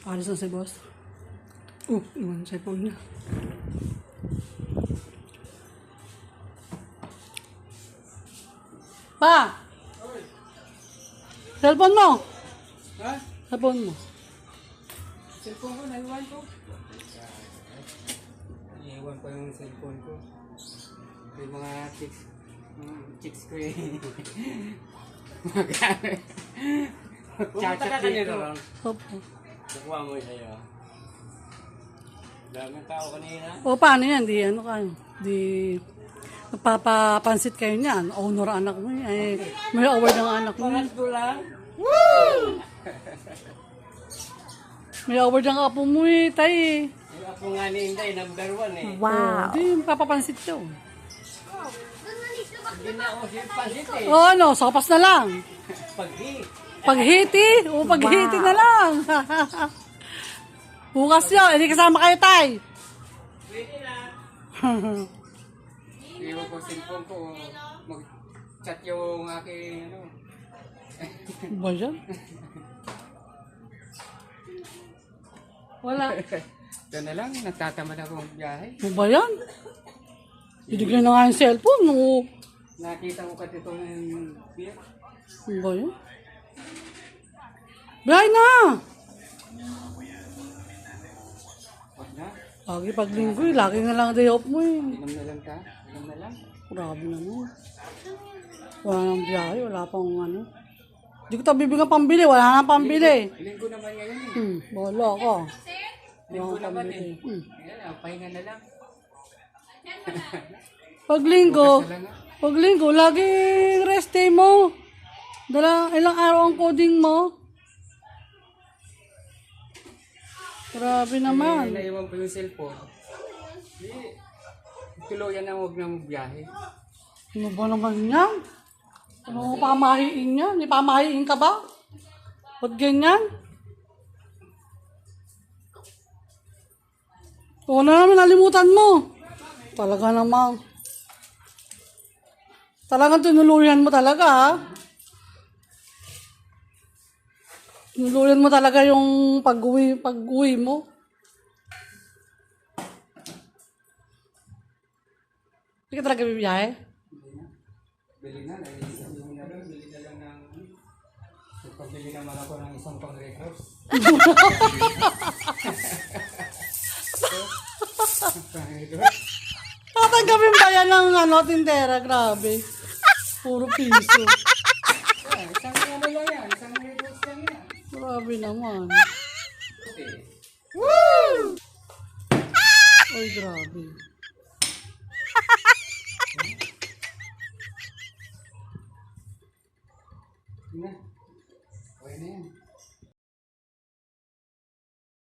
Alis na si boss. Iwan sa cellphone niya. Pa! Cellphone mo! Ha? Cellphone mo. Cellphone ko, naiwan ko. Naiwan ko yung cellphone ko. May mga chicks ko eh. Chat-chat dito. Opo. Nakuha mo sa'yo. Daming tao kanina. O paano yan? Di ano kayo? Di nagpapapansit kayo niyan. Honor anak mo yan. Eh, may award ng anak mo. Pangat ko lang. May award ng apo mo eh, tay. Yung ako nga ni Inday, number 1 eh. Wow. Di papapansit yun. Hindi na ako sipasit eh. O ano, sopas na lang. Pag-hit. Paghiti. O paghiti na lang. Bukas yun. Hindi kasama kayo, tay. Pwede na. Iwan ko cellphone ko. Mag-chat yung aking ano. Ba yan? Wala. Ito na lang, nagtatamad akong biyahe. Ano ba yan? Binigyan na nga yung cellphone. No. Nakita ko katito ng beer. Ano ba yan? Bihay na! Wag na. Lagi pag linggo eh. Lagi na lang day off mo eh. Inom na lang ka. Inom na lang. Grabe naman. Wala nang biyahe. Wala pang ano. Hindi ko tayo bibigyan pambili. Wala nang pambili. Linggo naman ngayon eh. Wala ka. Linggo Wala naman pambili. eh. Ayan, pahinga na lang. Pag linggo, Bukas na lang, ah. pag linggo, lagi rest day mo. Ilang araw ang coding mo. Grabe naman. Naiwan ko yung cellphone. Tuluyan na huwag na magbiyahe. Ano ba naman yan? Ano pamahiin yan? May pamahiin ka ba? Ba't ganyan? O na naman, nalimutan mo. Talaga namang. Talagang tinuluyan mo talaga, ha? Tinuluyan mo talaga yung pag-uwi mo. Hindi ka talaga bibiyahe? Bili na, bili na lang ng... Pagpabili naman ako ng isang pang-records. Pang-records? Tatanggapin ba yan ng ano, tindera? Grabe. Puro piso. Isang ano lang yan, isang records lang yan. Grabe naman. Okay. Ay, grabe. Na. Okay na yan.